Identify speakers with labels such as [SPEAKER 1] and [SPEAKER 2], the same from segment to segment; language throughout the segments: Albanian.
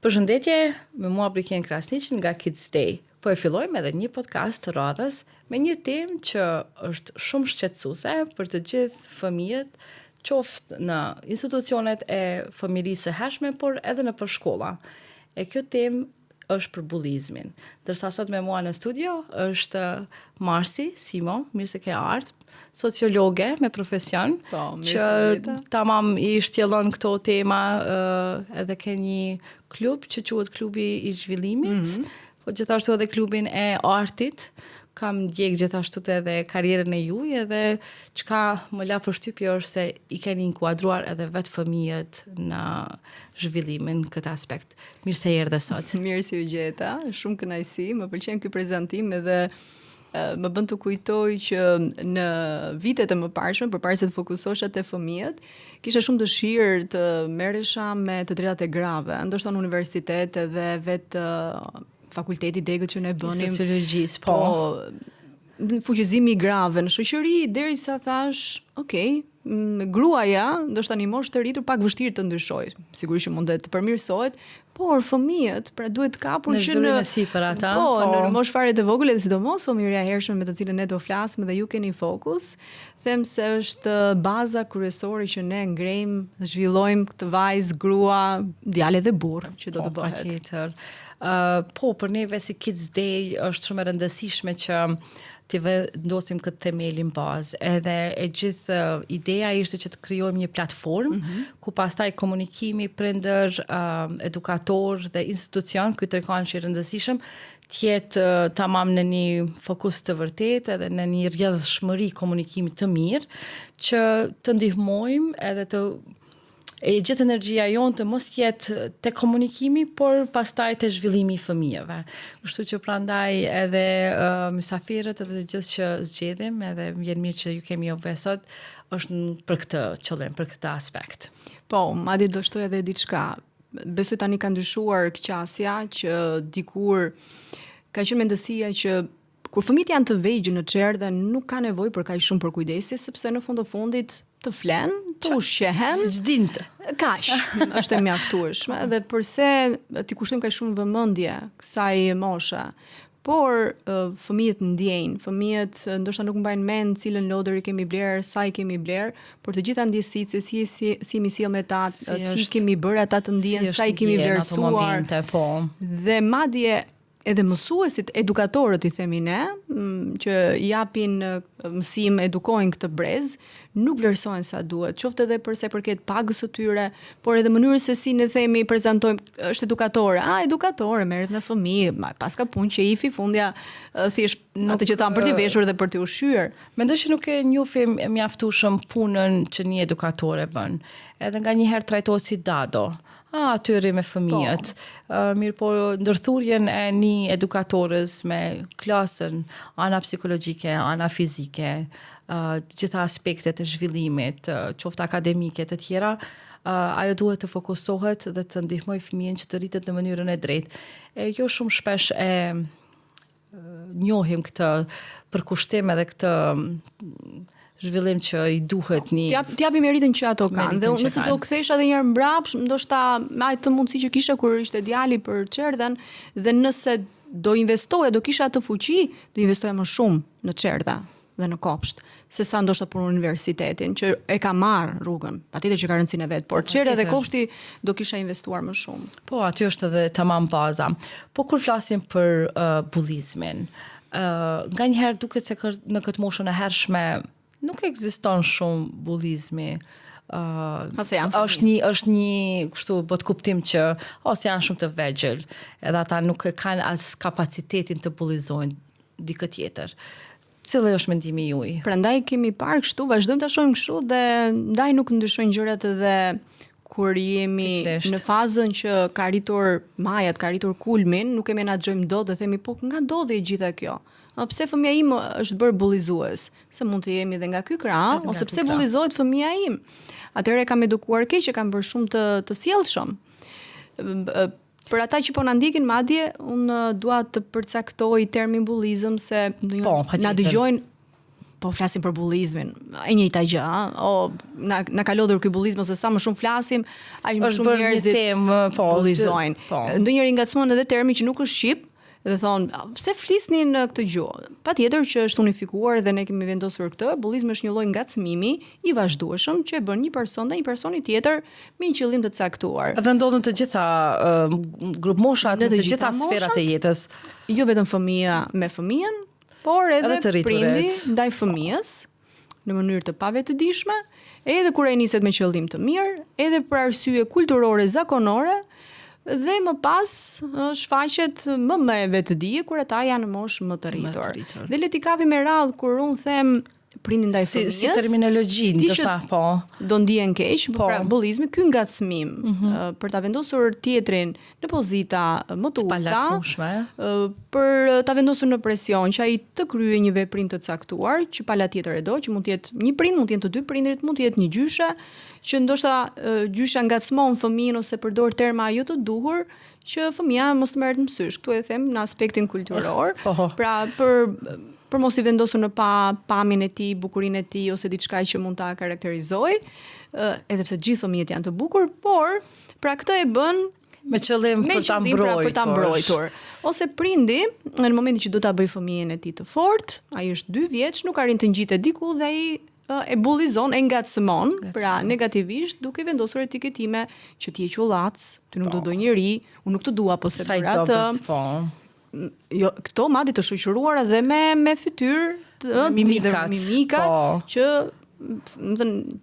[SPEAKER 1] Përshëndetje, me mua Briken Krasniq nga Kids Day. Po e fillojmë edhe një podcast të radhës me një temë që është shumë shqetësuese për të gjithë fëmijët, qoftë në institucionet e familjesë së hershme, por edhe në për shkolla. E kjo temë është për bullizmin. Dërsa sot me mua në studio është Marsi Simo, mirë se ke ardhur, sociologe me profesion, që tamam i shtjellon këto tema, edhe ke një klub që quhet Klubi i Zhvillimit, po gjithashtu edhe klubin e artit. Kam ndjek gjithashtu edhe karrierën e juaj, edhe çka më la përshtypje është se i keni inkuadruar edhe vetë fëmijët në zhvillimin këtë aspekt. Mirë se erdhe sot.
[SPEAKER 2] Mirë si u gjeta, shumë kënaqësi, më pëlqen ky prezantim edhe më bën të kujtoj që në vitet e mëparshme, përpara se të fokusosha te fëmijët, kisha shumë dëshirë të merresha me të drejtat e grave, ndoshta në universitet edhe vetë fakulteti degët që ne bënim
[SPEAKER 1] sociologjisë, po
[SPEAKER 2] fuqizimi i grave në shoqëri, derisa thash, gruaja, ndoshta në moshë të rritur pak vështirë të ndryshoj. Sigurisht që mundet të përmirësohet, por fëmijët, pra duhet kapur që
[SPEAKER 1] në sipër ata.
[SPEAKER 2] Në moshë fare të vogël, edhe sidomos fëmijëria e hershme me të cilën ne do flasim dhe ju keni fokus, them se është baza kryesore që ne ngrejmë, zhvillojmë këtë vajzë, grua, djalë dhe burr që do të bëhet.
[SPEAKER 1] Patjetër. Për neve si Kids Day është shumë e rëndësishme që të vendosim këtë themelin bazë. Edhe e gjithë ideja ishte që të krijojmë një platformë ku pastaj komunikimi prindër, edukator dhe institucion, ky tregon që i rëndësishëm, të jetë tamam në një fokus të vërtetë edhe në një rrjedhshmëri komunikimi të mirë, që të ndihmojmë edhe të e gjithë energjia jonë të mos jetë te komunikimi, por pastaj te zhvillimi i fëmijëve. Kështu që prandaj edhe mysafirët edhe gjithë që zgjedhim, edhe vjen mirë që ju kemi juve sot, është për këtë qëllim, për këtë aspekt.
[SPEAKER 2] Po, madje do shtoj edhe diçka. Besoj tani ka ndryshuar qasja që dikur ka qenë mendësia që kur fëmijët janë të vegjël në çerdhe nuk ka nevojë për kaq shumë përkujdesje, sepse në fund të fundit të flen, të ushqehen,
[SPEAKER 1] ç'dinte.
[SPEAKER 2] Kaq, është e mjaftueshme dhe përse ti kushtojmë kaq shumë vëmendje kësaj moshe. Por fëmijët ndjejnë, fëmijët ndoshta nuk mbajnë mend cilën lodër i kemi bler, sa i kemi bler, por të gjitha ndjesitë se si mi sjell me ta, si kemi bërë ata të ndihen, sa i kemi vlerësuar. Dhe madje edhe mësuesit, edukatorët i themi ne, që japin mësim, edukojnë këtë brez, nuk vlerësojnë sa duhet, qoftë edhe përse përket pagës së tyre, por edhe mënyrës se si ne themi prezantojmë, është edukatore, edukatore, merret me fëmijë, pas ka punë që ifi fundja thjesht atë që thamë për t'i veshur dhe për t'i ushqyer.
[SPEAKER 1] Mendoj që nuk e njohim mjaftueshëm punën që një edukatore bën. Edhe nganjëherë trajtohet si dado. Atyri me fëmijët. Mirë po, ndërthurjen e një edukatorës me klasën, ana psikologjike, ana fizike, gjitha aspektet e zhvillimit, qoftë akademike të tjera, ajo duhet të fokusohet dhe të ndihmoj fëmijën që të rritet në mënyrën e drejtë. Jo shumë shpesh e njohim këtë përkushtim edhe këtë zhvillim që i duhet një...
[SPEAKER 2] T'japi meritën që ato kanë. Dhe nëse do kthesha edhe një herë mbrapsht, ndoshta me atë mundësi që kisha kur ishte djali për çerdhen, dhe nëse do investoja, do kisha atë fuqi, do investoja më shumë në çerdha dhe në kopsht, se sa ndoshta për universitetin, që e ka marrë rrugën, patjetër që ka rëndësinë e vet, por çerdha dhe kopshti do kisha investuar më shumë.
[SPEAKER 1] Po, aty është edhe tamam baza. Po kur flasim për bullizmin, nganjëherë duket se në këtë moshën e hershme nuk ekziston shumë bullizmi. Është një kështu bot kuptim që ose janë shumë të vegjël, edhe ata nuk kanë as kapacitetin të bullizojnë dikë tjetër. Cili është mendimi juaj?
[SPEAKER 2] Prandaj kemi parë kështu, vazhdojmë ta shohim kështu dhe ndaj nuk ndryshojnë gjërat edhe kur jemi në fazën që ka arritur majat, ka arritur kulmin, nuk e menaxhojmë dot dhe themi po nga ndodhi e gjitha kjo. Pse fëmia im është bërë bullizues? Se mund të jemi edhe nga ky krah, ose pse bullizohet fëmia im? Atëherë kam edukuar keq, kam bërë shumë të sjellshëm. Për ata që po na ndjekin madje, unë dua të përcaktoj termin bullizëm se na dëgjojnë po flasim për bullizmin, e njëjta gjë, na ka lodhur ky bullizëm ose sa më shumë flasim, aq më shumë njerëzit bullizojnë. Ndonjëri ngacmon edhe termi që nuk është shqip, dhe thonë, pse flisni në këtë gjuhë? Patjetër që është unifikuar dhe ne kemi vendosur këtë, bullizmi është një lloj ngacmimi i vazhdueshëm që e bën një person dhe një personi tjetër me një qëllim të caktuar.
[SPEAKER 1] Dhe ndodhen të gjitha grup moshat, në të gjitha sferat e jetës.
[SPEAKER 2] Jo vetëm fëmia me fëmijën, por edhe prindi ndaj fëmijës në mënyrë të pavetëdijshme, edhe kur ai niset me qëllim të mirë, edhe për arsye kulturore zakonore, dhe më pas shfaqet më me vetëdije kur ata janë në moshë më të rritur. Dhe le t'i kapi me radhë kur unë them prindi ndaj fëmijës.
[SPEAKER 1] Si terminologji, ndoshta po.
[SPEAKER 2] Do ndihen keq, pra bullizmi, ky ngacmim për ta vendosur tjetrin në pozita më të ulta, për ta vendosur në presion që ai të kryejë një veprim të caktuar, që pala tjetër e do, që mund të jetë një prind, mund të jetë të dy prindrit, mund të jetë një gjyshe, që ndoshta gjysha ngacmon fëmijën ose përdor terma jo të duhur, që fëmia mos të merret mësysh. Ktu e them në aspektin kulturor. Pra për mos i vendosur në pamjen e tij, bukurinë e tij ose diçka që mund ta karakterizojë, edhe pse gjithë fëmijët janë të bukur, por pra këtë e bën
[SPEAKER 1] me qëllim për ta
[SPEAKER 2] mbrojtur. Ose prindi, në momentin që do ta bëj fëmijën e tij të fortë, ai është 2 vjeç, nuk arrin të ngjitet diku dhe ai e bullizon, e ngacmon, pra negativisht, duke vendosur etiketime që ti je qullac, ti nuk do njeri, unë nuk të dua po se për atë. Jo, këto madje të shoqëruara dhe me fytyrë, mimika, që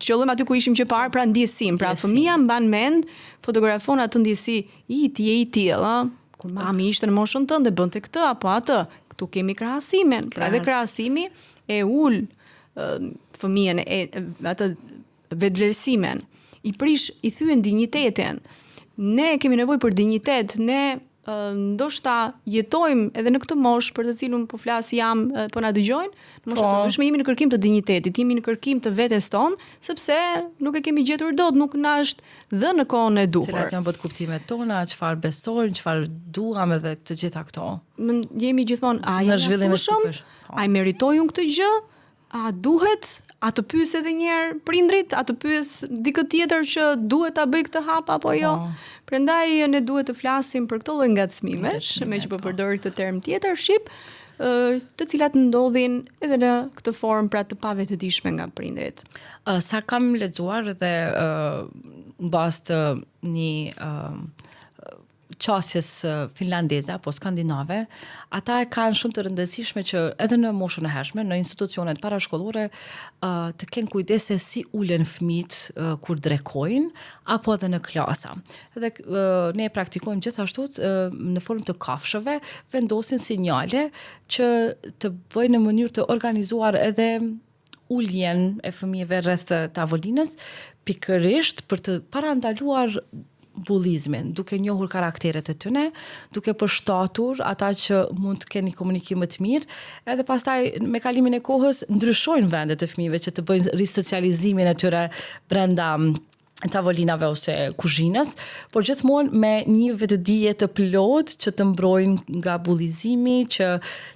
[SPEAKER 2] qëllim aty ku ishim që parë, pra ndjesim, pra fëmia mban mend, fotografon atë ndjesi, ti je i tillë, kur mami ishte në moshën tënde bënte këtë apo atë. Këtu kemi krahasimin, pra edhe krahasimi e ul fëmijën atë vetvlerësimin, i thyen dinjitetin. Ne kemi nevojë për dinjitet, ne ndoshta jetojmë edhe në këtë moshë për të cilën po flas jam, po na dëgjojnë, në moshën e ndryshme jemi në kërkim të dinjitetit, jemi në kërkim të vetes tonë, sepse nuk e kemi gjetur dot, nuk na është dhënë në kohën e duhur.
[SPEAKER 1] Cilat janë bot kuptimet tona, çfarë besojmë, çfarë duam edhe të gjitha këto.
[SPEAKER 2] Jemi gjithmonë në zhvillim të sipër. A meritoj unë këtë gjë? A duhet? A të pyes edhe një herë prindrit, a të pyes dikë tjetër që duhet ta bëj këtë hap apo jo. Prandaj ne duhet të flasim për këto lloj ngacmimesh, me që po përdor këtë term tjetër shqip, të cilat ndodhin edhe në këtë formë pra të pavetëdijshme nga prindrit.
[SPEAKER 1] Sa kam lexuar dhe mbas të një qasjes finlandeze apo skandinave, ata e kanë shumë të rëndësishme që edhe në moshën e hershme, në institucionet parashkollore, të kenë kujdes se si ulen fëmijët kur drekojnë apo edhe në klasa. Dhe ne praktikojmë gjithashtu në formë të kafshëve, vendosin sinjale që të bëjnë në mënyrë të organizuar edhe uljen e fëmijëve rreth tavolinës, pikërisht për të parandaluar bullizmin, duke njohur karakteret e tyre, duke përshtatur ata që mund të kenë një komunikim më të mirë, edhe pastaj me kalimin e kohës ndryshojnë vendet e fëmijëve që të bëjnë risocializimin e tyre brenda tavolinave ose kuzhinës, por gjithmonë me një vetëdije të plot që të mbrojnë nga bullizimi, që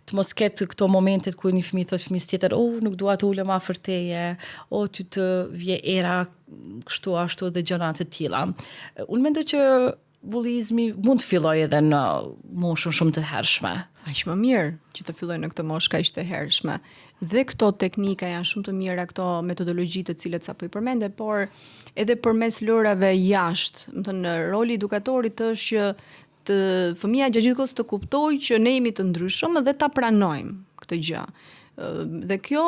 [SPEAKER 1] të mos ketë këto momentet ku një fëmijë thotë fëmijës tjetër, nuk dua të ulem afër teje, ty të vje era kështu ashtu dhe gjëra të tilla. Unë mendoj që bullizmi mund të fillojë edhe në moshën shumë të hershme.
[SPEAKER 2] Aq më mirë që të fillojë në këtë moshë kaq të hershme. Dhe këto teknika janë shumë të mira, këto metodologji të cilët sapo i përmende, por edhe përmes lërave jashtë. Do të thënë roli i edukatorit është që fëmia gjatë gjithë kohës të kuptojë që ne jemi të ndryshëm dhe ta pranojmë këtë gjë. Dhe kjo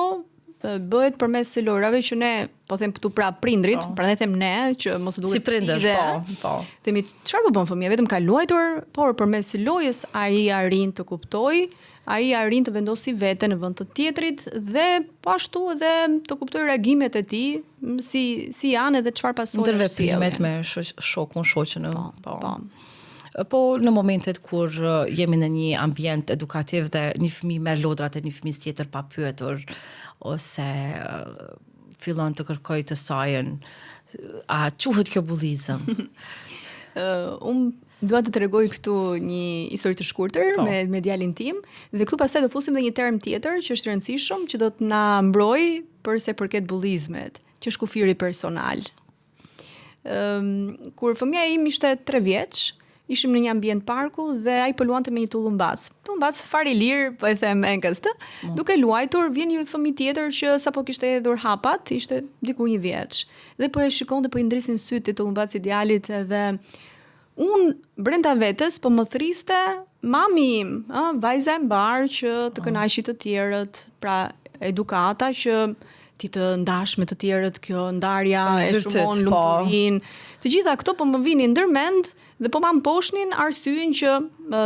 [SPEAKER 2] bëhet përmes lërave që ne, po them këtu pra prindrit, prandaj them ne që mos duhet
[SPEAKER 1] si prindër, po.
[SPEAKER 2] Themi çfarë po bën fëmia, vetëm ka luajtur, por përmes lojës ai arrin të kuptojë, ai arrin të vendosi veten në vend të tjetrit dhe po ashtu edhe të kuptojë reagimet e tij, si janë edhe çfarë pasojë.
[SPEAKER 1] Ndërveprimet me shokun, shoqën. Po në momentet kur jemi në një ambient edukativ dhe një fëmijë merr lodrat e një fëmijës tjetër pa pyetur ose fillon të kërkojë të sajën, a quhet kjo bullizëm?
[SPEAKER 2] Dua të tregoj këtu një histori të shkurtër me djalin tim dhe këtu pastaj do fusim edhe një term tjetër që është i rëndësishëm që do të na mbroj për sa përket bullizmet, që është kufiri personal. Kur fëmia im ishte 3 vjeç, ishim në një ambient parku dhe ai po luante me një tullumbac. Tullumbac fare i lirë, po e them enkast. Duke luajtur, vjen një fëmijë tjetër që sapo kishte hedhur hapat, ishte diku 1 vjeç. Dhe po e shikonte, po i ndrisin sytë të tullumbaci djalit edhe unë brenda vetes po më thriste mami im, vajza e mbar që të kënaqë të tjerët, pra edukata që ti të ndash me të tjerët, kjo ndarja e shumon lumturinë. Të gjitha këto po më vinin ndërmend dhe po ma mposhnin arsyeën që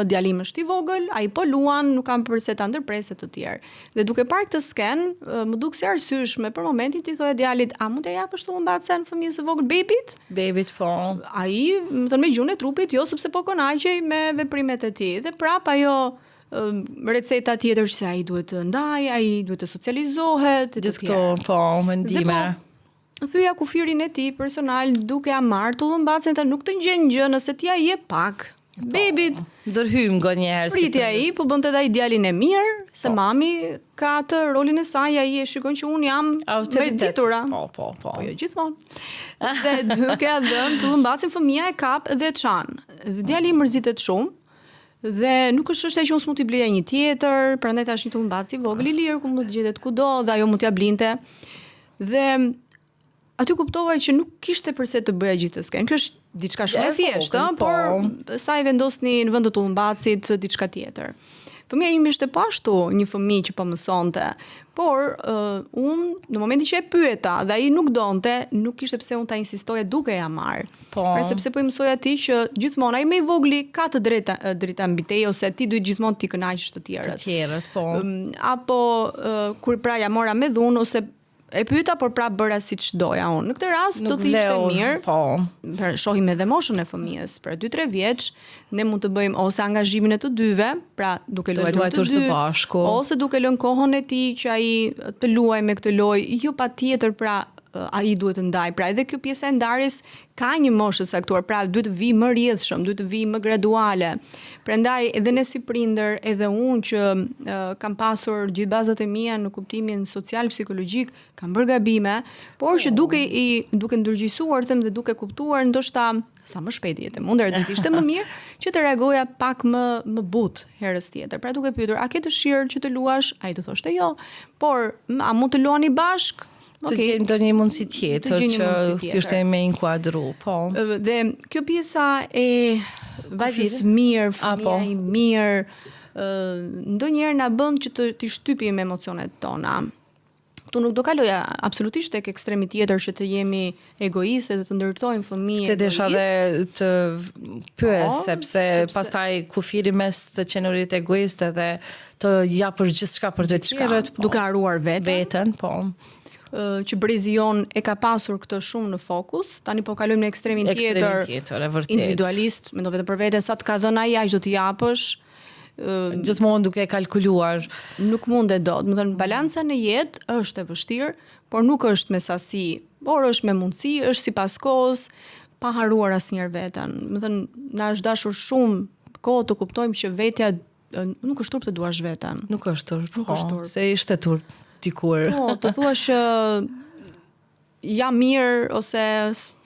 [SPEAKER 2] djalim është i vogël, ai po luan, nuk kam përse ta ndërpresë të tjerë. Dhe duke parë këtë sken, më duk si arsyeshme për momentin ti thoya djalit, a mund të japësh tullmbacën fëmijës së vogël bebit?
[SPEAKER 1] Bebit po.
[SPEAKER 2] Ai, më thënë me gjuhën e trupit, jo sepse po kënaqej me veprimet e tij. Dhe prap ajo receta tjetër që ai duhet të ndaj, ai duhet të socializohet,
[SPEAKER 1] gjithë këto po mendime.
[SPEAKER 2] Thyja kufirin e tij personal duke marrë tullmbacën, ta nuk të ngjen gjë nëse ti ai jep pak bebit.
[SPEAKER 1] Ndërhym ngonjëherë.
[SPEAKER 2] Priti ai, po bënte ai djalin e mirë, se mami ka atë rolin e saj, ai e shikon që un jam me ditura.
[SPEAKER 1] Po.
[SPEAKER 2] Po jo gjithmonë. Dhe duke dhënë tullmbacën fëmia e kap dhe çan. Dhe djali mërzitet shumë. Dhe nuk është çështja që unë s'mund t'i bleja një tjetër, prandaj tash një tullmbac i vogël i lirë ku mund të gjetet kudo dhe ajo mund t'ja blinte. Dhe aty kuptova që nuk kishte përse të bëja gjithë të skenë. Kjo është diçka shumë e thjeshtë, por sa i vendosni në vend të tullmbacit diçka tjetër. Fëmia im ishte po ashtu një fëmijë që po mësonte, por unë në momentin që e pyeta dhe ai nuk donte, nuk kishte pse unë ta insistoja duke ja marr. Pra sepse po i mësoj atij që gjithmonë ai më i vogli ka të drejta mbi te, ose ti duhet gjithmonë ti kënaqësh të tjerët.
[SPEAKER 1] Të tjerët, po.
[SPEAKER 2] Apo kur pra ja mora me dhunë ose e pyeta, por prap bëra siç doja unë. Në këtë rast do të ishte mirë.
[SPEAKER 1] Po.
[SPEAKER 2] Shohim edhe moshën e fëmijës. Pra 2-3 vjeç ne mund të bëjmë ose angazhimin e të dyve, pra duke luajtur
[SPEAKER 1] së bashku,
[SPEAKER 2] ose duke lënë kohën e tij që ai të luajë me këtë lojë, jo patjetër pra ai duhet të ndaj. Pra edhe kjo pjesa e ndarjes ka një moshë saktuar, pra duhet të vi më rrjedhshëm, duhet të vi më graduale. Prandaj edhe ne si prindër, edhe unë që kam pasur gjithë bazat e mia në kuptimin social psikologjik, kam bërë gabime, por që duke ndërgjegjësuar them dhe duke kuptuar ndoshta sa më shpejt jetë mundër dhe ishte më mirë që të reagoja pak më but herës tjetër. Pra duke pyetur, a ke dëshirë që të luash? Ai të thoshte jo, por a mund të luani bashk?
[SPEAKER 1] Të gjejmë ndonjë mundësi tjetër që kishte me inkuadru, po.
[SPEAKER 2] Dhe kjo pjesa e vajzës mirë, fëmia i mirë, ndonjëherë na bën që të shtypim emocionet tona. Këtu nuk do kaloja absolutisht tek ekstremi tjetër që të jemi egoistë dhe të ndërtojmë fëmijë.
[SPEAKER 1] Të desha dhe të pyes, sepse pastaj kufiri mes të qenurit egoiste dhe të japësh gjithçka për të tjerët,
[SPEAKER 2] duke haruar veten,
[SPEAKER 1] po.
[SPEAKER 2] Që brezi jon e ka pasur këtë shumë në fokus, tani po kalojmë në ekstremin tjetër,
[SPEAKER 1] e vërtet.
[SPEAKER 2] Individualist, mendo vetëm për veten, sa të ka dhënë ai, aq do të japësh.
[SPEAKER 1] Gjithmonë duke kalkuluar.
[SPEAKER 2] Nuk mundet dot. Do të thënë balanca në jetë është e vështirë, por nuk është me sasi, por është me mundësi, është sipas kohës, pa haruar asnjëherë veten. Do të thënë na është dashur shumë kohë të kuptojmë që vetja nuk është turp të duash veten.
[SPEAKER 1] Nuk është turp, se ishte turp dikur.
[SPEAKER 2] Po, të thuash jam mirë ose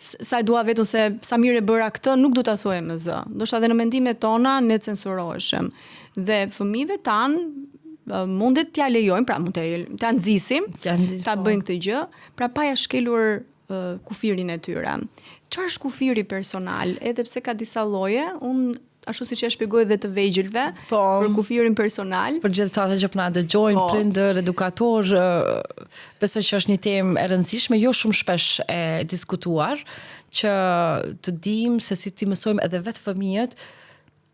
[SPEAKER 2] sa e dua vetë ose sa mirë e bëra këtë, nuk do ta thuaj me zë. Ndoshta edhe në mendimet tona ne censuroheshim. Dhe fëmijëve tan mundet t'ja lejojmë, pra mund t'ja nxisim, ta bëjnë këtë gjë, pra pa ja shkelur kufirin e tyre. Çfarë është kufiri personal? Edhe pse ka disa lloje, unë ashtu siç e shpjegoj edhe të vegjëlve, për kufirin personal.
[SPEAKER 1] Për gjithë ata që na dëgjojnë, prindër, edukator, besoj që është një temë e rëndësishme, jo shumë shpesh e diskutuar, që të dimë se si ti mësojmë edhe vetë fëmijët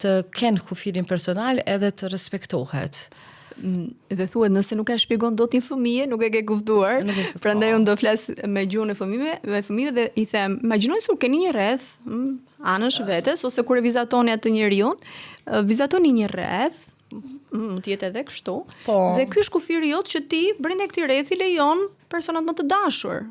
[SPEAKER 1] të kenë kufirin personal edhe të respektohet.
[SPEAKER 2] Dhe thuhet nëse nuk e shpjegon dot një fëmijë, nuk e ke kuptuar. Prandaj unë do flas me gjuhën e fëmijëve dhe i them, imagjinoni se keni një rreth, anësh vetes ose kur e vizatoni atë njeriu, vizatoni një rreth, mund të jetë edhe kështu. Dhe ky është kufiri jot që ti brenda këtij rrethi lejon personat më të dashur.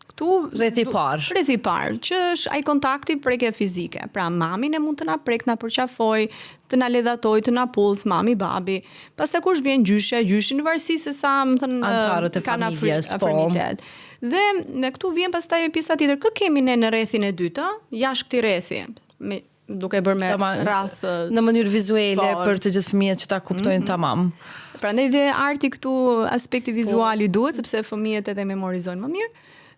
[SPEAKER 2] Këtu
[SPEAKER 1] Rrethi i parë.
[SPEAKER 2] Rrethi i parë, që është ai kontakti prekje fizike. Pra mamin e mund të na prek, na përqafoj, të na ledhatoj, të na puth, mami, babi. Pastaj kush vjen gjyshi në varësi se sa, më thënë,
[SPEAKER 1] antarët e familjes,
[SPEAKER 2] afrinitet. Dhe në këtu vjen pastaj pjesa tjetër. Kë kemi ne në rrethin e dytë, jashtë këtij rrethi, duke bërë me rrath
[SPEAKER 1] në mënyrë vizuale për të gjithë fëmijët që ta kuptojnë tamam.
[SPEAKER 2] Prandaj dhe arti këtu, aspekti vizual i duhet, sepse fëmijët edhe memorizojnë më mirë.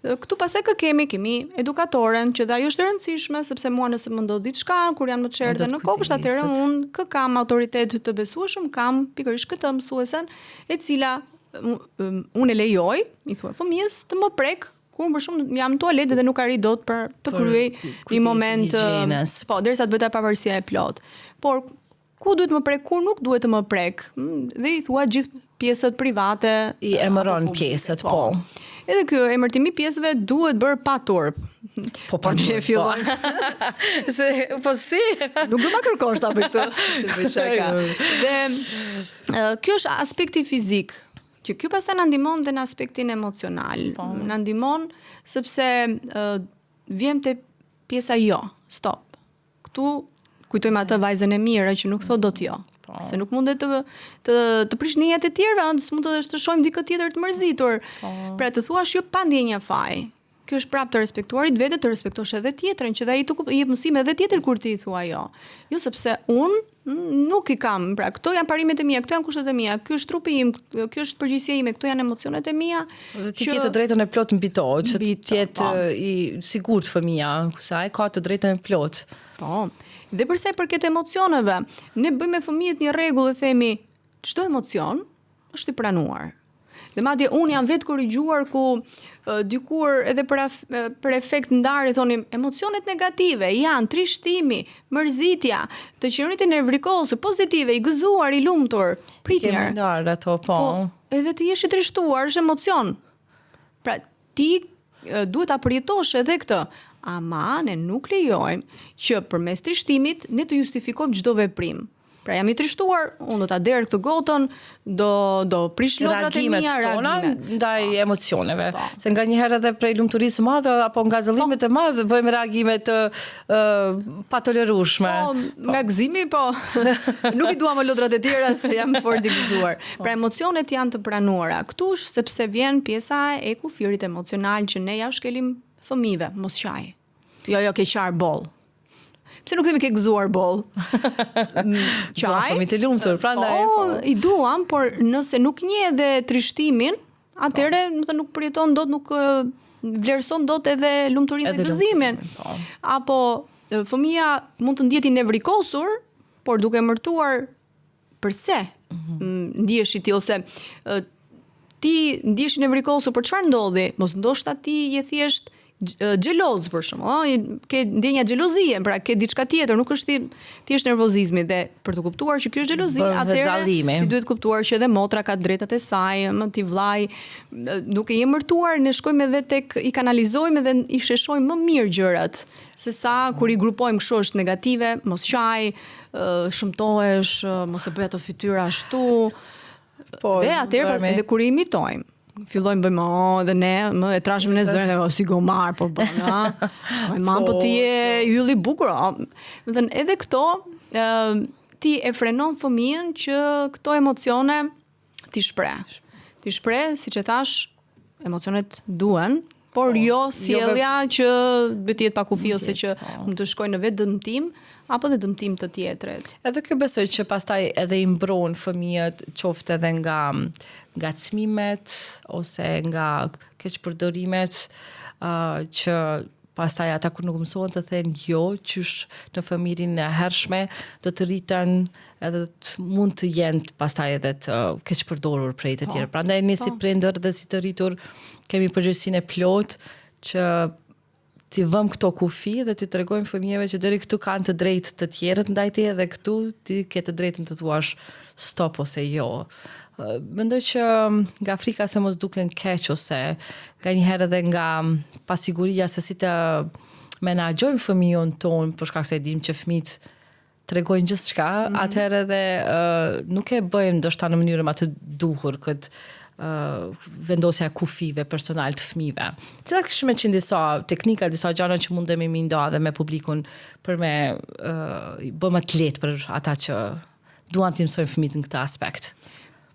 [SPEAKER 2] Këtu pastaj kemi edukatoren, që dhe ajo është e rëndësishme, sepse mua nëse më ndodh diçka, kur jam në çerdhe në kopsht, atëherë unë kam autoritet të besueshëm, kam pikërisht këtë mësuesen, e cila unë e lejoj, i thua fëmijës, të më prek kur për shumë jam në tualet dhe nuk arri dot për të kryej një moment, derisa të bëhet pavarësia e plot. Por ku duhet më prek, kur nuk duhet të më prek? Dhe i thua gjithë pjesët private,
[SPEAKER 1] i emëron pjesët, po.
[SPEAKER 2] Edhe kjo emërtimi pjesëve duhet bërë pa turp.
[SPEAKER 1] Po ne fillojmë. Po si?
[SPEAKER 2] Nuk do ma kërkosh ta bëj këtë. Dhe kjo është aspekti fizik. Që kjo pastaj na ndihmon dhe në aspektin emocional. Na ndihmon sepse vjem te pjesa jo, stop. Këtu kujtojmë atë vajzën e mirë që nuk thot dot jo. Se nuk mundet të prish ndjenjat e tjerëve, s'mund të shohim dikë tjetër të mërzitur. Pra të thuash jo pa ndjenja faj. Kjo është prapë të respektuarit vetë, të respektosh edhe tjetrën, që dhe ai të jep mësim edhe tjetër kur ti i thua jo. Jo sepse unë nuk i kam, pra këto janë parimet e mia, këto janë kushtet e mia, ky është trupi im, kjo është përgjegjësia ime, këto janë emocionet e mia.
[SPEAKER 1] Dhe ti ke të drejtën e plot mbi to, që të jetë i sigurt fëmia, kësaj ka të drejtën e plot.
[SPEAKER 2] Po. Dhe përsa i përket emocioneve, ne bëjmë me fëmijët një rregull dhe themi çdo emocion është i pranuar. Dhe madje unë jam vetë korrigjuar ku dikur edhe për efekt ndarje thonim emocionet negative janë trishtimi, mërzitja, të qenërit e nervrikosur, pozitive, i gëzuar, i lumtur, pritje.
[SPEAKER 1] Kemi ndarë ato, po.
[SPEAKER 2] Edhe të jesh i trishtuar është emocion. Pra ti duhet ta përjetosh edhe këtë. Ama ne nuk lejojmë që përmes trishtimit ne të justifikojmë çdo veprim. Pra jam i trishtuar, unë do ta derë këtë gotën, do prish lodrat e mia,
[SPEAKER 1] reagimet ndaj emocioneve. Se nganjëherë edhe prej lumturisë madhe apo nga zëllimet e madhe bëjmë reagime të patolerueshme.
[SPEAKER 2] Me gëzimi, po. Nuk i dua më lodrat e tjera se jam fort i gëzuar. Pra emocionet janë të pranuara. Këtu sepse vjen pjesa e kufirit emocional që ne ja shkelim fëmijëve, mos qaj. Jo, ke qar boll. Pse nuk themi ke gëzuar boll? Qaj.
[SPEAKER 1] Fëmijë të lumtur, prandaj.
[SPEAKER 2] I duam, por nëse nuk njeh edhe trishtimin, atëherë nuk përjeton dot, nuk vlerëson dot edhe lumturinë dhe gëzimin. Apo fëmia mund të ndihet i nevrikosur, por duke emërtuar përse ndihesh ti ose ti ndihesh i nevrikosur për çfarë ndodhi? Mos ndoshta ti je thjesht xheloz për shembull, ke ndjenja xhelozie, pra ke diçka tjetër, nuk është ti është nervozizmi dhe për të kuptuar që kjo është xhelozi, atëherë ti duhet kuptuar që edhe motra ka drejtat e saj, ti vllai, duke i emërtuar ne shkojmë edhe tek i kanalizojmë dhe i sheshojmë më mirë gjërat, sesa kur i grupojmë kështu është negative, mos qaj, shëmtohesh, mos e bëj ato fytyra ashtu. Dhe atëherë edhe kur i imitojmë fillojmë bëjmë dhe ne më e trashëm në zërin dhe si gomar po bën, ha. Mam po ti je ylli bukur. Do të thënë edhe këto ti e frenon fëmijën që këto emocione ti shpreh. Ti shpreh, siç e thash, emocionet duhen, por jo sjellja që duhet të jetë pa kufi ose që mund të shkojnë në vetë dëmtim apo dhe dëmtim të tjetrit.
[SPEAKER 1] Edhe kjo besoj që pastaj edhe i mbron fëmijët qoftë edhe nga ngacmimet ose nga keqpërdorimet që pastaj ata kur nuk mësohen të thënë jo, qysh në familjen e hershme do të rriten edhe mund të jenë pastaj edhe të keqpërdorur prej të tjerë. Prandaj ne si prindër dhe si të rritur kemi përgjegjësinë e plot që ti vëm këto kufi dhe ti tregojmë fëmijëve që deri këtu kanë të drejtë të tjerët ndaj teje dhe këtu ti ke të drejtën të thuash stop ose jo. Mendoj që nga frika se mos duken keq ose nganjëherë edhe nga pasiguria se si të menaxhojmë fëmijën tonë për shkak se dim që fëmijët tregojnë gjithçka, atëherë edhe nuk e bëjmë ndoshta në mënyrën më të duhur këtë vendosja e kufive personal të fëmijëve. Cilat kishime qenë disa teknika, disa gjëra që mundemi mi nda dhe me publikun për me bë më të lehtë për ata që duan të mësojnë fëmijët në këtë aspekt?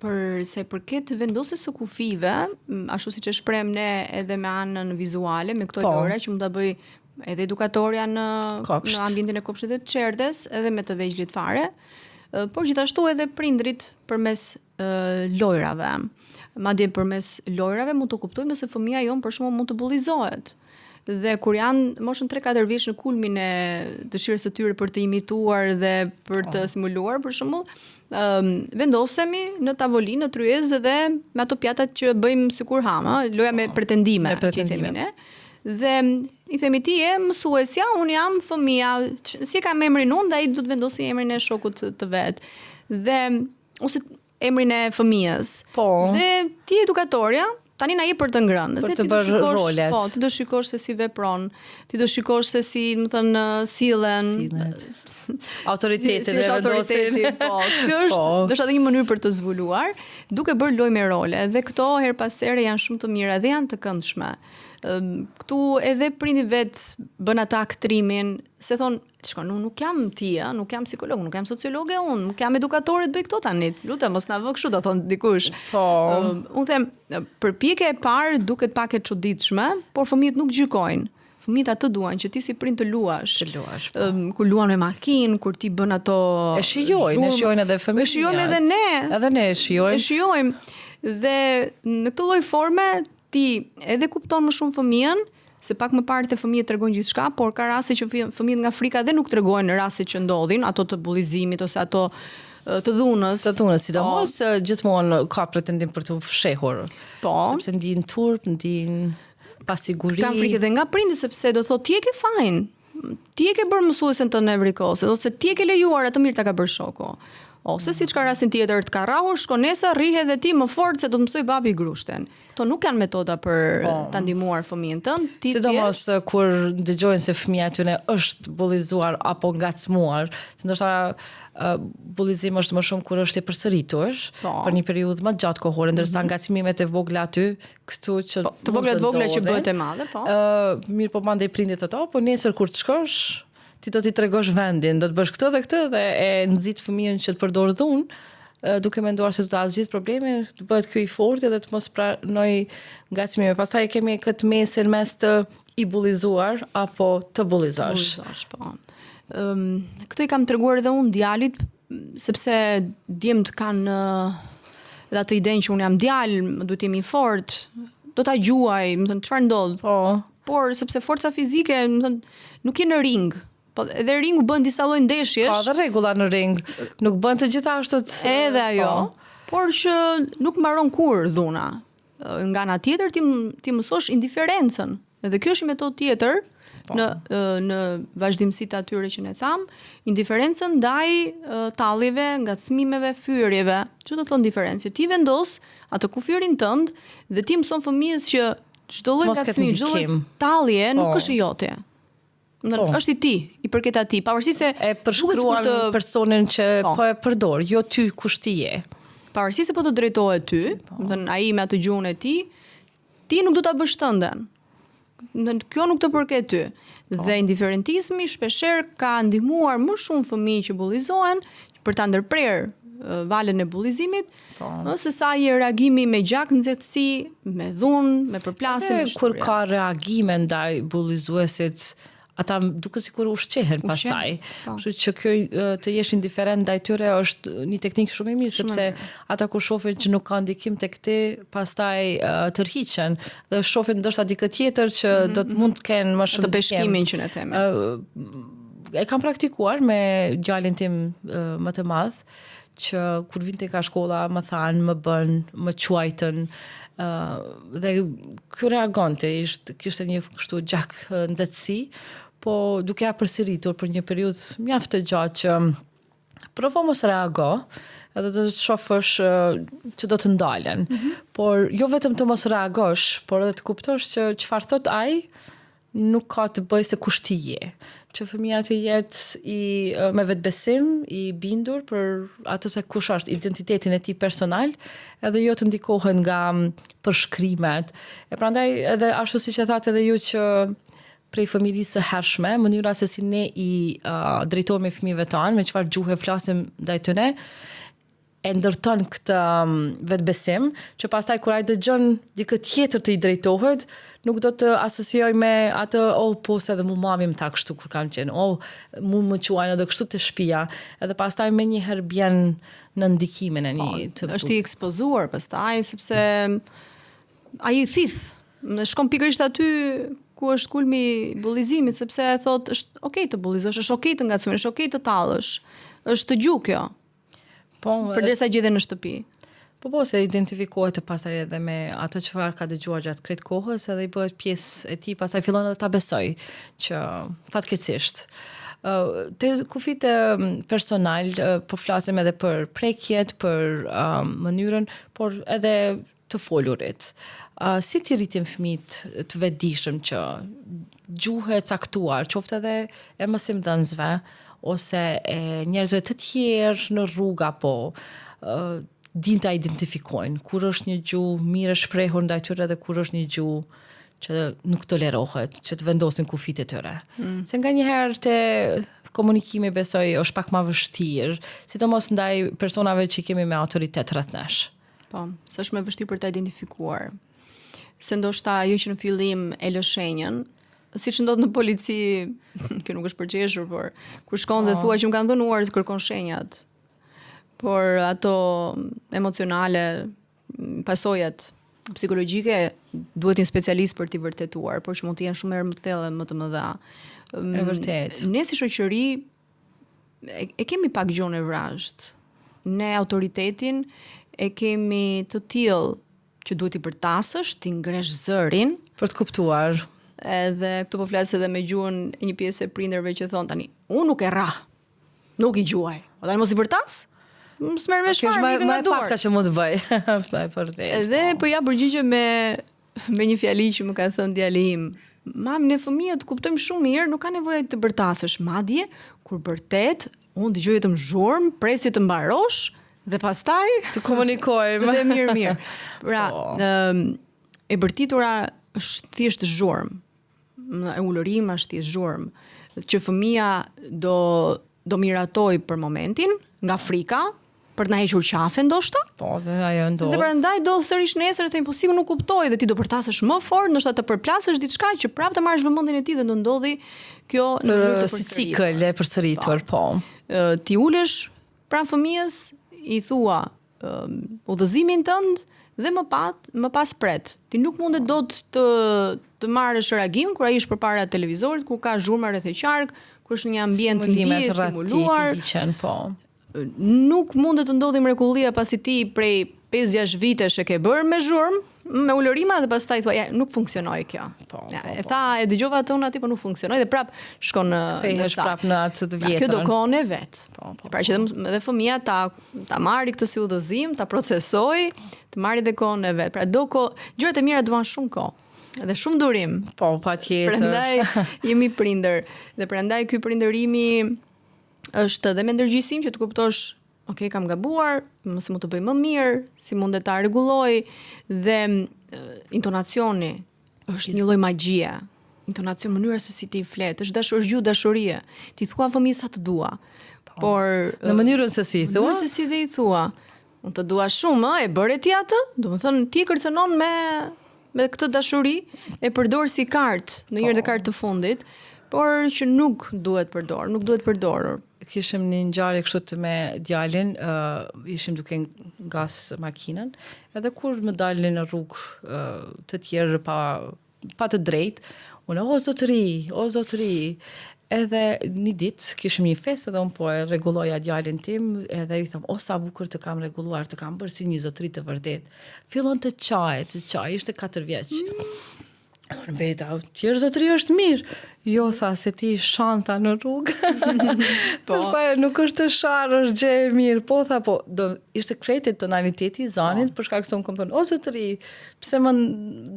[SPEAKER 2] Për se përket vendosjes së kufive, ashtu siç e shprehëm ne edhe me anën vizuale, me këto lojra që mund ta bëj edhe edukatorja në ambientin e kopshtit të çerdhes, edhe me të vegjëlit fare, por gjithashtu edhe prindrit përmes lojrave. Madje përmes lojrave mund të kuptojmë se fëmia jon për shembull mund të bullizohet. Dhe kur janë moshën 3-4 vjeç në kulmin e dëshirës së tyre për të imituar dhe për të simuluar, për shembull, vendosemi në tavolinë, në tryezë dhe me ato pjatat që bëjmë sikur hama, loja me pretendime, që themi ne. Dhe i themi ti je mësuesja, unë jam fëmia, si e kam emrin unë, dhe ai do të vendosi emrin e shokut të vet. Dhe ose emrin e fëmijës.
[SPEAKER 1] Po.
[SPEAKER 2] Dhe ti edukatorja, tani na je për të ngrënë.
[SPEAKER 1] Për të bërë rolet.
[SPEAKER 2] Po, ti do shikosh se si vepron, ti do shikosh se si, më thënë, sillen.
[SPEAKER 1] Autoritetin
[SPEAKER 2] si autoriteti, po. Kjo është edhe një mënyrë për të zbuluar, duke bërë lojë me role. Dhe këto her pas here janë shumë të mira dhe janë të këndshme. Këtu edhe prindi vet bën ata aktrimin, se thon, shko, nuk jam tia, nuk jam psikolog, nuk jam sociologe unë, nuk jam edukatore të bëj këto tani. Lutem mos na vë kështu, do thon dikush.
[SPEAKER 1] Po.
[SPEAKER 2] Unë them, përpjekja e parë duket pak e çuditshme, por fëmijët nuk gjykojnë. Fëmijët atë duan që ti si prind të luash. Kur luan me makinë, kur ti bën ato
[SPEAKER 1] e shijojnë edhe fëmijët.
[SPEAKER 2] E shijojmë edhe ne.
[SPEAKER 1] Edhe ne e shijojmë.
[SPEAKER 2] E shijojmë. Dhe në këtë lloj forme ti edhe kupton më shumë fëmijën, se pak më parë te fëmijët tregojnë gjithçka, por ka raste që fëmijët nga frika dhe nuk tregojnë raste që ndodhin, ato të bullizimit ose ato të dhunës.
[SPEAKER 1] Të dhunës, sidomos gjithmonë ka pretendim për të fshehur.
[SPEAKER 2] Po.
[SPEAKER 1] Sepse ndjen turp, ndjen pasiguri.
[SPEAKER 2] Kan frikë edhe nga prindi sepse do thotë ti e ke fajin. Ti e ke bërë mësuesen tënd evrikose, ose ti e ke lejuar atë mirë ta ka bërë shoku. Ose siç ka rastin tjetër të ka rrahur, shko nesër, rrihe dhe ti më fort se do të mësoj babi grushten. Këto nuk janë metoda për ta ndihmuar fëmijën tënd.
[SPEAKER 1] Sidomos kur dëgjojnë se fëmia tyne është bullizuar apo ngacmuar, se ndoshta bullizimi është më shumë kur është i përsëritur për një periudhë më gjatë kohore, ndërsa ngacmimet e vogla aty, këtu që
[SPEAKER 2] të vogla që bëhet e madhe, po.
[SPEAKER 1] Mirë, po mandej prindit ato, po nesër kur të shkosh, ti do t'i tregosh vendin, do të bësh këtë dhe e nxit fëmijën që të përdor dhunë, duke menduar se do të zgjidh problemin, të bëhet ky i fortë dhe të mos pranoj ngacmime. Pastaj kemi këtë mesin mes të i bullizuar apo të bullizosh.
[SPEAKER 2] Po. Këtë i kam treguar edhe unë djalit, sepse djemt kanë dhe atë idenë që unë jam djalë, duhet jemi fort, do ta gjuaj, më thënë çfarë ndodh.
[SPEAKER 1] Po.
[SPEAKER 2] Por sepse forca fizike, më thënë, nuk je në ring. Po edhe ringu bën disa lloj ndeshjesh.
[SPEAKER 1] Ka dhe rregulla në ring. Nuk bën të gjithashtu.
[SPEAKER 2] Edhe ajo. Por që nuk mbaron kur dhuna. Nga ana tjetër ti mësosh indiferencën. Edhe kjo është një metodë tjetër në vazhdimsitë atyre që ne tham, indiferencën ndaj talljeve, ngacmimeve, fyerjeve. Ço do thon diferencë? Ti vendos atë kufierin tënd dhe ti mëson fëmijës që çdo lloj ngacmimi, çdo lloj tallje nuk është jote. Është i ti, i përket atij, pavarësisht se
[SPEAKER 1] e përshkruan personin që po e përdor, jo ty kush ti je.
[SPEAKER 2] Pavarësisht se po të drejtohet ty, do të thënë ai me atë gjuhën e tij, ti nuk do ta bësh tënden. Do të thënë kjo nuk të përket ty. Dhe indiferentizmi shpeshherë ka ndihmuar më shumë fëmijë që bullizohen për ta ndërprer valën e bullizimit, se sa i reagimi me gjak nxehtësi, me dhunë, me përplasje, me
[SPEAKER 1] kur ka reagime ndaj bullizuesit, ata duket sikur ushqehen pastaj. Kështu që kjo të jesh indiferent ndaj tyre është një teknikë shumë e mirë, sepse ata kur shohin që nuk ka ndikim tek ti, pastaj tërhiqen dhe shohin ndoshta dikë tjetër që do të mund të kenë më shumë
[SPEAKER 2] të beshkimin që ne themi.
[SPEAKER 1] E kam praktikuar me djalin tim më të madh, që kur vinte ka shkolla më thanë, më quajtën, dhe kjo reagonte, kishte një kështu gjak nxehtësi, po duke ja përsëritur për një periudhë mjaft të gjatë që provo mos reago, edhe do të shohësh që do të ndalen. Por jo vetëm të mos reagosh, por edhe të kuptosh që çfarë thot ai nuk ka të bëjë se kush ti je. Që fëmia të jetë me vetbesim, i bindur për atë se kush është, identitetin e tij personal, edhe jo të ndikohen nga përshkrimet. E prandaj edhe ashtu siç e thatë edhe ju që prej familjes së hershme, mënyra se si ne i drejtohemi fëmijëve tanë, me çfarë gjuhë flasim ndaj tyre, e ndërton këtë vetbesim, që pastaj kur ai dëgjon dikë tjetër të i drejtohet, nuk do të asocioj me atë, po se edhe mu mami më tha kështu kur kam qenë, mu më quajnë edhe kështu të shtëpia, edhe pastaj me njëherë bjen në ndikimin e një të
[SPEAKER 2] është i ekspozuar pastaj, sepse ai i thith, shkon pikërisht aty ku është kulmi i bullizimit, sepse e thot është okay të bullizosh, është okay të ngacmosh, është okay të tallësh, është të gjuhë kjo.
[SPEAKER 1] Po,
[SPEAKER 2] përderisa gjeten në shtëpi.
[SPEAKER 1] Po, se identifikohet të pasaj edhe me ato çfarë ka dëgjuar gjatë krejt kohës, edhe i bëhet pjesë e tij, pastaj fillon edhe ta besoj që fatkeqësisht. Te kufit personal, po flasim edhe për prekjet, për mënyrën, por edhe të folurit. Si ti rritin fëmijët të vetëdijshëm që gjuhë e caktuar, qoftë edhe e mësimdhënësve, ose e njerëzve të tjerë në rruga, din ta identifikojnë kur është një gjuhë mirë e shprehur ndaj tyre dhe kur është një gjuhë që nuk tolerohet, që të vendosin kufit e tyre. Se nganjëherë te komunikimi besoj është pak më vështirë, sidomos ndaj personave që kemi me autoritet rreth nesh.
[SPEAKER 2] Po, s'është më vështirë për ta identifikuar. Se ndoshta ajo që në fillim e lë shenjën, siç ndodh në polici, kjo nuk është përgjeshur, por kur shkon dhe thua që më kanë dhënuar të kërkon shenjat. Por ato emocionale, pasojat psikologjike duhet një specialist për t'i vërtetuar, por që mund të jenë shumë herë më të thellë, më të mëdha.
[SPEAKER 1] E vërtet.
[SPEAKER 2] Ne si shoqëri e kemi pak gjuhën e vrazhët. Ne autoritetin e kemi të tillë që duhet i përtasësh, ti ngresh zërin
[SPEAKER 1] Për të kuptuar.
[SPEAKER 2] Edhe këtu po flas edhe me gjuhën e një pjesë e prindërve që thon tani, unë nuk e rrah. Nuk i gjuaj. O tani mos i përtas? Mos merr me çfarë
[SPEAKER 1] Kjo është më e pakta që mund të bëj.
[SPEAKER 2] Edhe po ja përgjigje me një fjali që më ka thënë djali im. Mam, ne fëmijët kuptojmë shumë mirë, nuk ka nevojë të bërtasësh. Madje kur bërtet, unë dëgjoj vetëm zhurmë, presi të mbarosh dhe pastaj
[SPEAKER 1] të komunikojmë.
[SPEAKER 2] Dhe mirë. Pra, e bërtitura është thjesht zhurmë. E ulërim është thjesht zhurmë. Që fëmia do miratoj për momentin, nga frika, për të na hequr qafe ndoshta.
[SPEAKER 1] Po, dhe ajo ndodh.
[SPEAKER 2] Dhe prandaj do sërish nesër të thënë, po sigur nuk kuptoj dhe ti do përtasësh më fort, ndoshta të përplasësh diçka që prapë të marrësh vëmendjen e tij dhe do ndodhi kjo në mënyrë të përsëritur.
[SPEAKER 1] Si cikël e përsëritur, po.
[SPEAKER 2] Ti ulesh pranë fëmijës, i thua udhëzimin tënd dhe më pas pret. Ti nuk mundet dot të marrësh reagim kur ai është përpara televizorit, kur ka zhurmë rreth e qark, kur është në një ambient të mbi stimuluar.
[SPEAKER 1] Po.
[SPEAKER 2] Nuk mundet të ndodhi mrekullia pasi ti prej 5-6 vitesh e ke bërë me zhurmë, me ulërima dhe pastaj thua, ja, nuk funksionoi kjo. E tha, e dëgjova atë unë aty, po nuk funksionoi dhe prap shkon në
[SPEAKER 1] prap në atë të vjetër.
[SPEAKER 2] Kjo do kohën e vet. Pra që edhe fëmia ta marri këtë si udhëzim, ta procesoj, të marri dhe kohën e vet. Pra gjërat e mira duan shumë kohë. Edhe shumë durim.
[SPEAKER 1] Po, patjetër.
[SPEAKER 2] Prandaj jemi prindër dhe prandaj ky prindërimi është edhe me ndërgjegjësim që të kuptosh, ok, kam gabuar, si mund të bëj më mirë, si mund ta rregulloj dhe intonacioni është një lloj magjie. Intonacion, mënyra se si ti flet, është gjuhë dashurie. Ti thua fëmijës sa të dua. Por
[SPEAKER 1] në mënyrën se si i thua?
[SPEAKER 2] Në mënyrën se si dhe i thua. Unë të dua shumë, e bëre ti atë? Domethënë ti kërcënon me këtë dashuri, e përdor si kartë, në njëherë kartë të fundit, por që nuk duhet përdorur.
[SPEAKER 1] Kishim një ngjarje kështu me djalin, ishim duke ngas makinën, edhe kur më dalin në rrugë të tjerë pa të drejtë, unë o zotëri, edhe një ditë kishim një festë edhe unë po e rregulloja djalin tim, edhe i them, o sa bukur të kam rregulluar, të kam bërë si një zotëri të vërtet. Fillon të çaj, ishte 4 vjeç. Thonë, beta, tjerë zotëri është mirë. Jo, tha, se ti shanta në rrugë. Po, nuk është të sharë, është gjë e mirë. Po, tha, po, ishte krejtë tonaliteti i zanit, për shkak se unë kom thonë, o zotëri, pse më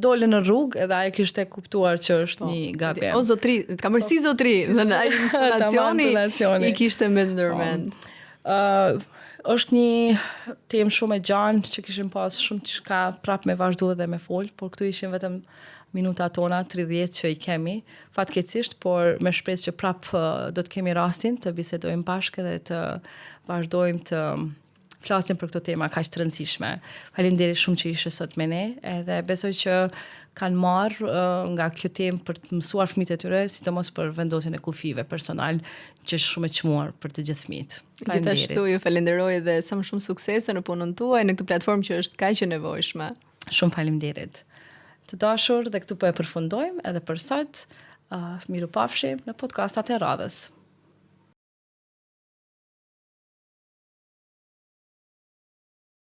[SPEAKER 1] dole në rrugë, edhe ajo kishte kuptuar që është një gabim.
[SPEAKER 2] O zotëri, ka mërë si zotëri, dhe në intonacioni i kishte me ndërmend.
[SPEAKER 1] Është një temë shumë e gjanë që kishim pas shumë çka prap me vazhdu dhe me fol, por këtu ishin vetëm minuta tona 30 që i kemi fatkeqësisht, por me shpresë që prap do të kemi rastin të bisedojmë bashkë dhe të vazhdojmë të flasim për këto tema kaq të rëndësishme. Faleminderit shumë që ishe sot me ne, edhe besoj që kanë marrë nga kjo temë për të mësuar fëmijët e tyre, sidomos për vendosjen e kufive personal, që është shumë e çmuar për të gjithë fëmijët.
[SPEAKER 2] Gjithashtu ju falenderoj dhe sa më shumë suksese në punën tuaj në këtë platformë që është kaq e nevojshme.
[SPEAKER 1] Shumë faleminderit. Të dashur, dhe këtu po e përfundojmë edhe për sot. Miru pafshim në podcastat e radhës.